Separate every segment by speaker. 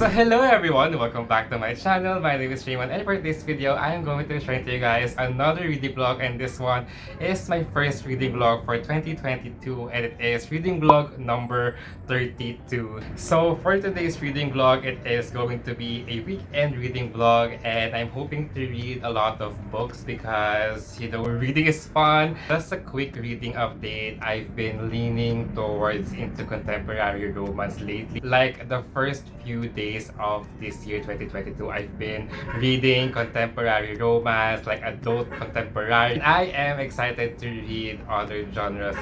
Speaker 1: So hello everyone, welcome back to my channel. My name is Raymond, and for this video, I am going to share to you guys another reading vlog, and this one is my first reading vlog for 2022, and it is reading vlog number 32. So for today's reading vlog, it is going to be a weekend reading vlog, and I'm hoping to read a lot of books because, you know, reading is fun. Just a quick reading update. I've been leaning towards into contemporary romance lately. Like the first few days of this year 2022, I've been reading contemporary romance, like adult contemporary. I am excited to read other genres.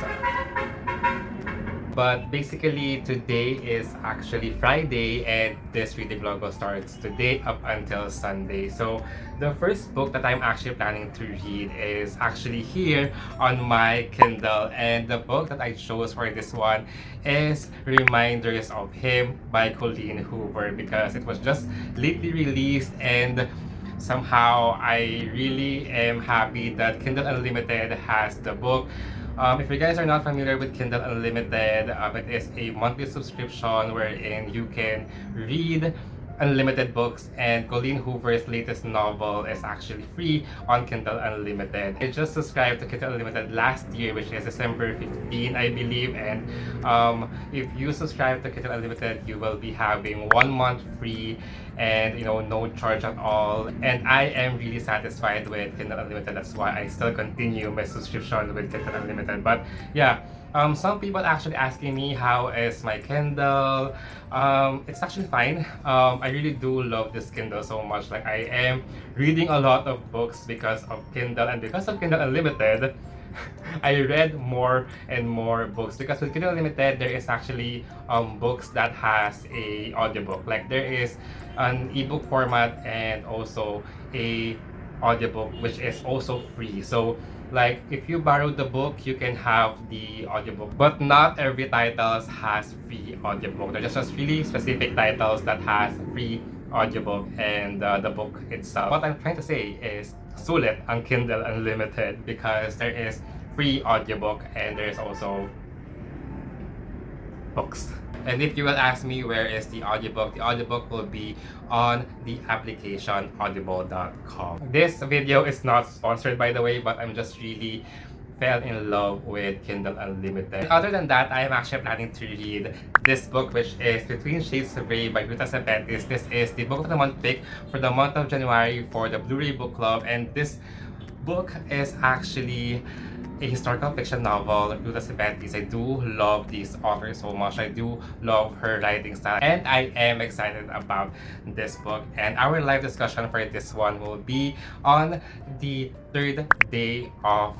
Speaker 1: But basically, today is actually Friday, and this reading vlog starts today up until Sunday. So the first book that I'm actually planning to read is actually here on my Kindle, and the book that I chose for this one is Reminders of Him by Colleen Hoover, because it was just lately released, and somehow I really am happy that Kindle Unlimited has the book. If you guys are not familiar with Kindle Unlimited, it is a monthly subscription wherein you can read unlimited books, and Colleen Hoover's latest novel is actually free on Kindle Unlimited. I just subscribed to Kindle Unlimited last year, which is December 15, I believe, and if you subscribe to Kindle Unlimited, you will be having 1 month free and, you know, no charge at all. And I am really satisfied with Kindle Unlimited. That's why I still continue my subscription with Kindle Unlimited. But yeah, some people actually asking me how is my Kindle. It's actually fine. I really do love this Kindle so much. Like, I am reading a lot of books because of Kindle, and because of Kindle Unlimited, I read more and more books, because with Kindle Unlimited there is actually books that has a audiobook. Like, there is an ebook format and also a audiobook, which is also free. So like, if you borrow the book, you can have the audiobook, but not every titles has free audiobook. There's just really specific titles that has free audiobook, and the book itself. What I'm trying to say is, sulit ang Kindle Unlimited, because there is free audiobook and there's also books. And if you will ask me where is the audiobook will be on the application audible.com. This video is not sponsored, by the way, but I'm just really fell in love with Kindle Unlimited. Other than that, I am actually planning to read this book, which is Between Shades of Grey by Ruta Sepetys. This is the book of the month pick for the month of January for the BLOURAY book club, and this book is actually a historical fiction novel. Ruta Sepetys, I do love this author so much. I do love her writing style, and I am excited about this book. And our live discussion for this one will be on the 3rd day of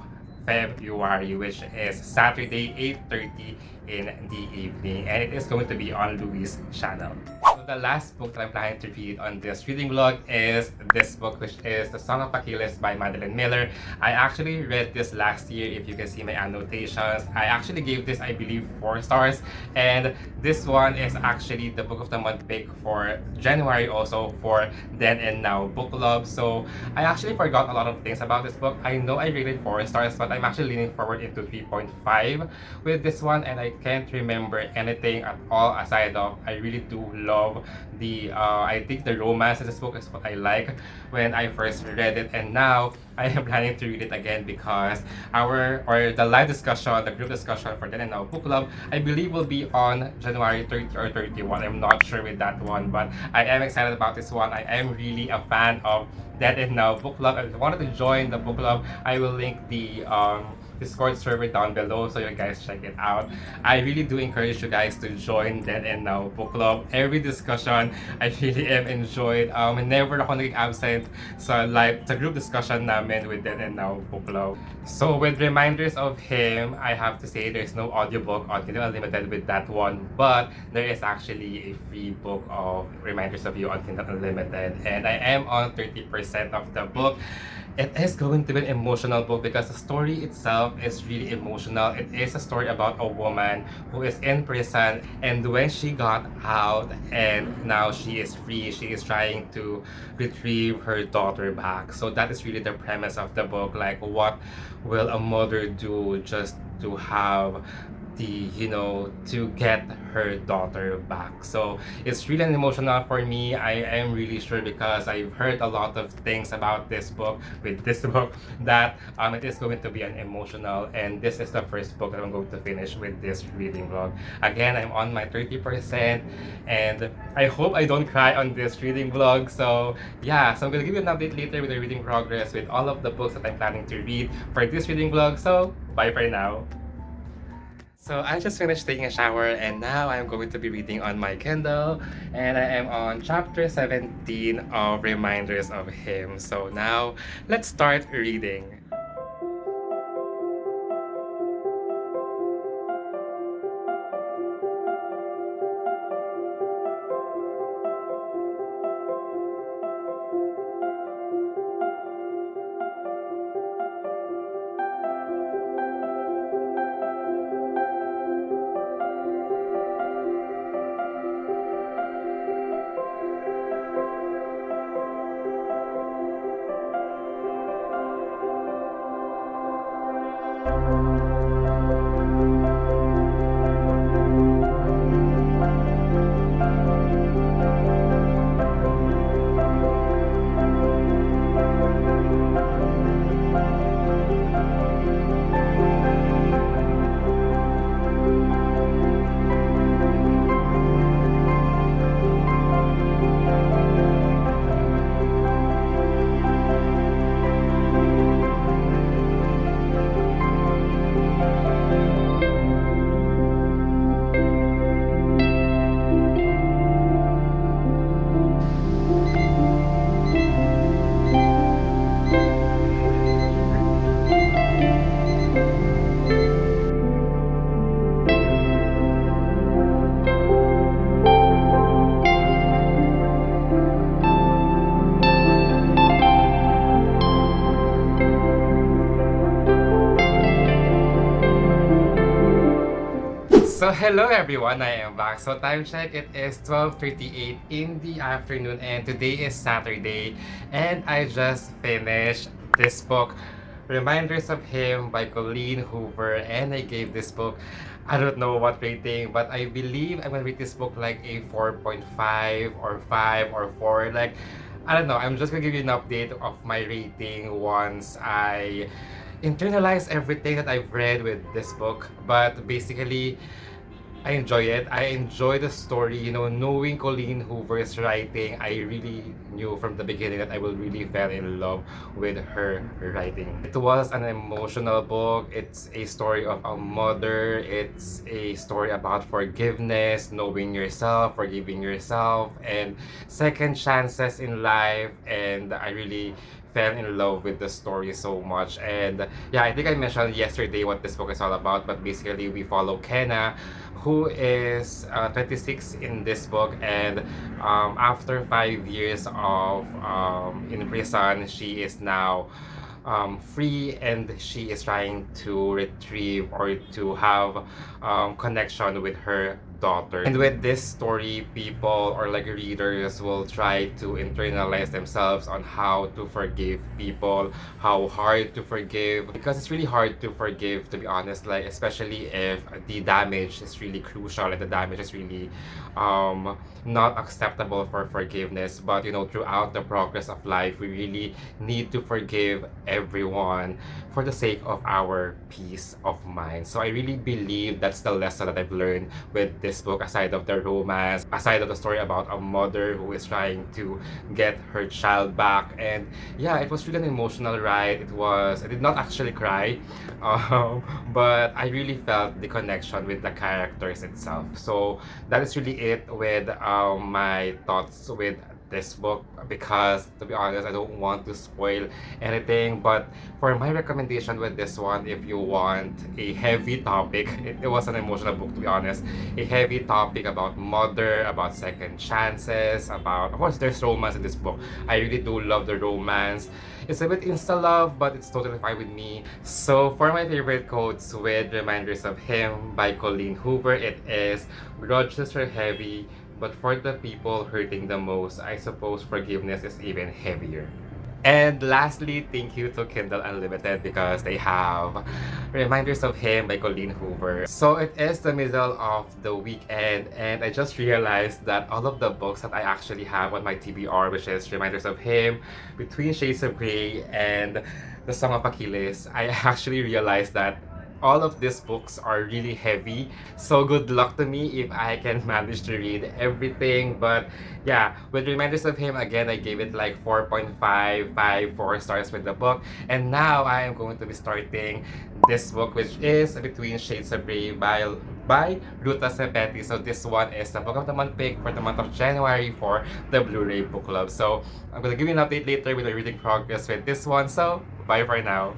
Speaker 1: February, which is Saturday, 8:30 in the evening, and it is going to be on Louis' channel. So the last book that I'm planning to read on this reading vlog is this book, which is The Song of Achilles by Madeline. I actually read this last year. If you can see my annotations, I actually gave this, I believe, 4 stars, and this one is actually the book of the month pick for January, also for Then and Now book club. So I actually forgot a lot of things about this book. I know I rated 4 stars, but I'm actually leaning forward into 3.5 with this one, and I can't remember anything at all aside of I really do love the I think the romance in this book is what I like when I first read it, and now I am planning to read it again because the live discussion, the group discussion for Then and Now book club, I believe will be on January 30 or 31. I'm not sure with that one, but I am excited about this one. I am really a fan of Then and Now book club. If you wanted to join the book club, I will link the Discord server down below, so you guys check it out. I really do encourage you guys to join Then and Now book club. Every discussion I really am enjoyed. Never ako naging absent sa group discussion namin with Then and Now book club. So with Reminders of Him, I have to say there's no audiobook on Kindle Unlimited with that one, but there is actually a free book of Reminders of You on Kindle Unlimited, and I am on 30% of the book. It is going to be an emotional book because the story itself is really emotional. It is a story about a woman who is in prison, and when she got out and now she is free, she is trying to retrieve her daughter back. So that is really the premise of the book. Like, what will a mother do just to have to get her daughter back. So it's really emotional for me. I am really sure because I've heard a lot of things about this book with this book that it is going to be an emotional, and this is the first book that I'm going to finish with this reading vlog. Again, I'm on my 30% and I hope I don't cry on this reading vlog. So yeah, so I'm gonna give you an update later with the reading progress with all of the books that I'm planning to read for this reading vlog. So bye for now. So I just finished taking a shower and now I'm going to be reading on my Kindle, and I am on chapter 17 of Reminders of Him. So now let's start reading. So hello everyone, I am back. So time check, it is 12:38 in the afternoon and today is Saturday, and I just finished this book, Reminders of Him by Colleen Hoover, and I gave this book, I don't know what rating, but I believe I'm gonna rate this book like a 4.5 or 5 or 4. Like, I don't know, I'm just gonna give you an update of my rating once I internalize everything that I've read with this book. But basically, I enjoy it. I enjoy the story. Knowing Colleen Hoover's writing, I really knew from the beginning that I will really fell in love with her writing. It was an emotional book. It's a story of a mother. It's a story about forgiveness, knowing yourself, forgiving yourself, and second chances in life. And I really fell in love with the story so much. And yeah, I think I mentioned yesterday what this book is all about, but basically we follow Kenna, who is 26 in this book, and after 5 years of in prison, she is now free, and she is trying to retrieve or to have connection with her daughter. And with this story, people or like readers will try to internalize themselves on how to forgive people, how hard to forgive, because it's really hard to forgive, to be honest, like especially if the damage is really crucial and the damage is really not acceptable for forgiveness. But throughout the progress of life, we really need to forgive everyone for the sake of our peace of mind. So I really believe that's the lesson that I've learned with this book, aside of the romance, aside of the story about a mother who is trying to get her child back. And yeah, it was really an emotional ride. I did not actually cry, but I really felt the connection with the characters itself. So that is really it with my thoughts with this book, because to be honest, I don't want to spoil anything. But for my recommendation with this one, if you want a heavy topic, it was an emotional book, to be honest, a heavy topic about mother, about second chances, about, of course, there's romance in this book. I really do love the romance. It's a bit insta love, but it's totally fine with me. So for my favorite quotes with Reminders of Him by Colleen Hoover, it is, grudges are heavy, but for the people hurting the most, I suppose forgiveness is even heavier. And lastly, thank you to Kindle Unlimited because they have Reminders of Him by Colleen Hoover. So it is the middle of the weekend, and I just realized that all of the books that I actually have on my TBR, which is Reminders of Him, Between Shades of Grey, and The Song of Achilles, I actually realized that all of these books are really heavy. So good luck to me if I can manage to read everything. But yeah, with Reminders of Him, again, I gave it like 4 stars with the book. And now I am going to be starting this book, which is Between Shades of Grey by Ruta Sepetys. So this one is the book of the month pick for the month of January for the Blu-ray book club. So I'm going to give you an update later with the reading progress with this one. So bye for now.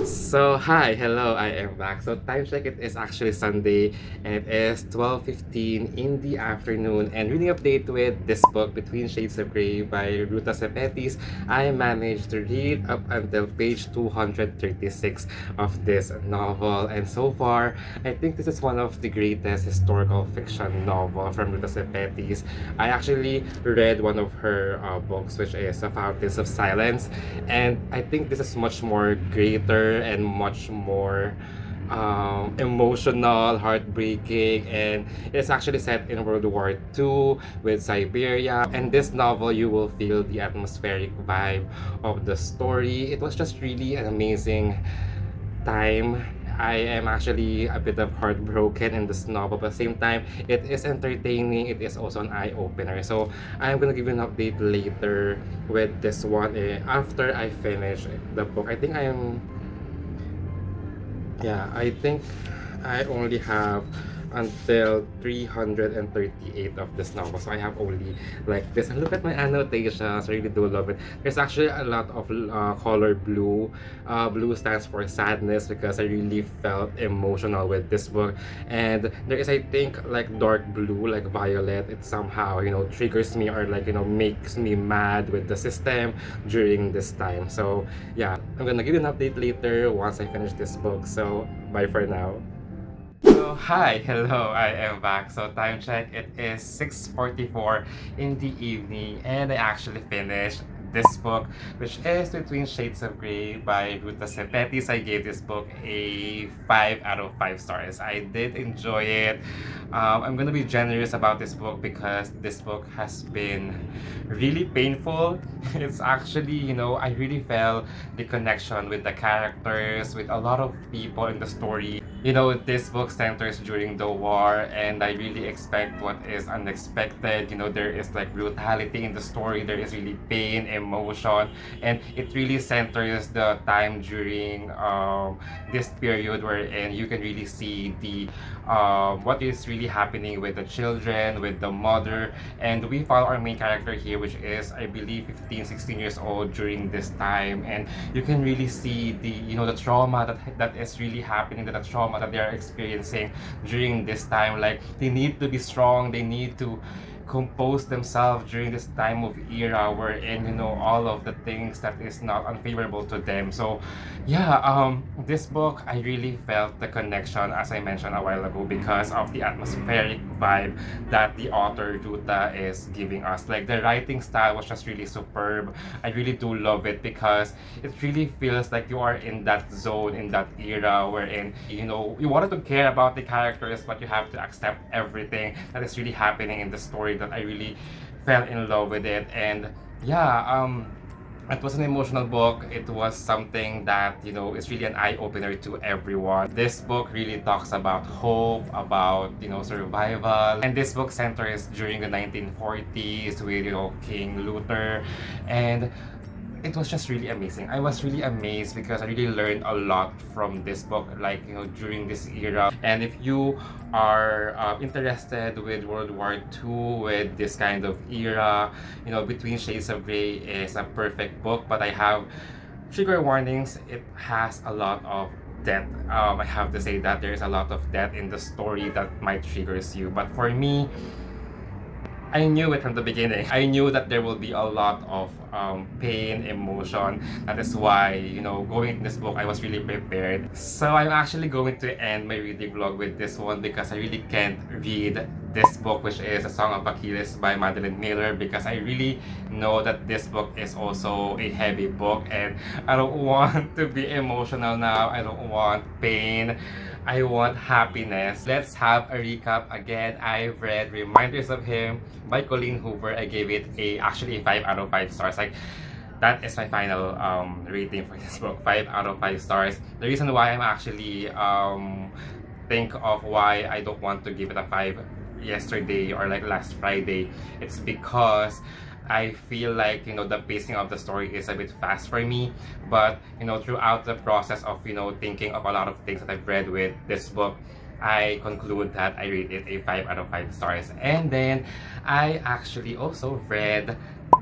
Speaker 1: So hi, hello, I am back. So time check, it is actually Sunday and it is 12:15 in the afternoon, and reading update with this book Between Shades of Grey by Ruta Sepetys. I managed to read up until page 236 of this novel, and so far I think this is one of the greatest historical fiction novel from Ruta Sepetys. I actually read one of her books, which is The Fountains of Silence, and I think this is much more greater and much more emotional, heartbreaking, and it's actually set in World War II with Siberia. And this novel, you will feel the atmospheric vibe of the story. It was just really an amazing time. I am actually a bit of heartbroken in this novel, but at the same time, it is entertaining. It is also an eye opener. So I'm gonna give you an update later with this one after I finish the book. I think I only have until 338 of this novel. So I have only like this. And look at my annotations. I really do love it. There's actually a lot of color blue. Blue stands for sadness because I really felt emotional with this book. And there is, I think, like dark blue, like violet. It somehow, triggers me or like, makes me mad with the system during this time. So yeah, I'm gonna give you an update later once I finish this book. So bye for now. So hi, hello, I am back. So time check, it is 6:44 in the evening, and I actually finished this book, which is Between Shades of Grey by Ruta Sepetys. I gave this book a 5 out of 5 stars. I did enjoy it. I'm gonna be generous about this book because this book has been really painful. It's actually, I really felt the connection with the characters, with a lot of people in the story. you know, this book centers during the war, and I really expect what is unexpected. You know, there is like brutality in the story, there is really pain, emotion, and it really centers the time during this period wherein you can really see the what is really happening with the children, with the mother. And we follow our main character here, which is, I believe, 15, 16 years old during this time, and you can really see the, you know, the trauma that is really happening, the trauma that they are experiencing during this time. Like, they need to be strong, they need to compose themselves during this time of era wherein, you know, all of the things that is not unfavorable to them. So yeah, this book, I really felt the connection, as I mentioned a while ago, because of the atmospheric vibe that the author Ruta is giving us. Like, the writing style was just really superb. I really do love it because it really feels like you are in that zone, in that era wherein, you know, you wanted to care about the characters, but you have to accept everything that is really happening in the story. That I really fell in love with it. And yeah, it was an emotional book. It was something that, you know, is really an eye-opener to everyone. This book really talks about hope, about, you know, survival. And this book centers during the 1940s with, you know, King Luther. And it was just really amazing. I was really amazed because I really learned a lot from this book, like, you know, during this era. And if you are interested with World War II, with this kind of era, you know, Between Shades of Grey is a perfect book. But I have trigger warnings. It has a lot of death. I have to say that there's a lot of death in the story that might triggers you. But for me, I knew it from the beginning. I knew that there will be a lot of pain, emotion. That is why, you know, going into this book, I was really prepared. So I'm actually going to end my reading vlog with this one because I really can't read this book, which is A Song of Achilles by Madeline Miller, because I really know that this book is also a heavy book, and I don't want to be emotional now. I don't want pain. I want happiness. Let's have a recap again. I've read Reminders of Him by Colleen Hoover. I gave it actually a 5 out of 5 stars. Like, that is my final rating for this book. 5 out of 5 stars. The reason why I'm actually think of why I don't want to give it a 5 yesterday or like last Friday, it's because I feel like, you know, the pacing of the story is a bit fast for me. But, you know, throughout the process of, you know, thinking of a lot of things that I've read with this book, I conclude that I rate it a 5 out of 5 stars. And then I actually also read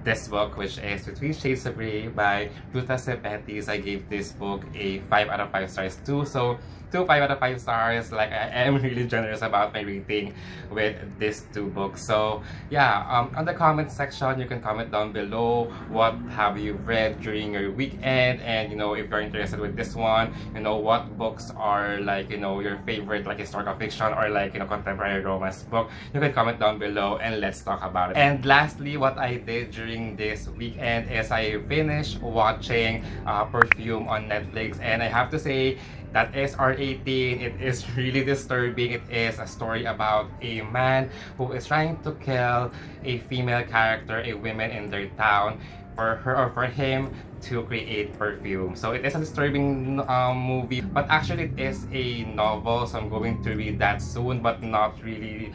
Speaker 1: this book, which is Between Shades of Grey by Ruta Sepetys. I gave this book a 5 out of 5 stars too. So 2 5 out of 5 stars. Like, I am really generous about my rating with these two books. So yeah, on the comment section, you can comment down below what have you read during your weekend, and, you know, if you're interested with this one, you know, what books are, like, you know, your favorite, like, historical fiction or, like, you know, contemporary romance book. You can comment down below and let's talk about it. And lastly, what I did during this weekend is I finished watching Perfume on Netflix, and I have to say, that is R18. It is really disturbing. It is a story about a man who is trying to kill a female character, a woman in their town, for her or for him to create perfume. So it is a disturbing movie, but actually it is a novel, so I'm going to read that soon, but not really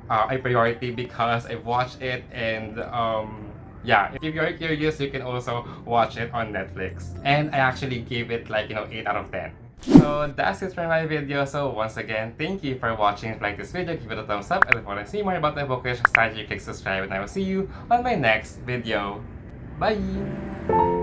Speaker 1: a priority because I watched it. And yeah, if you're curious, you can also watch it on Netflix. And I actually gave it, like, you know, 8 out of 10. So that's it for my video. So once again, thank you for watching. If you like this video, give it a thumbs up, and if you want to see more about my bookish side, you click subscribe, and I will see you on my next video. Bye!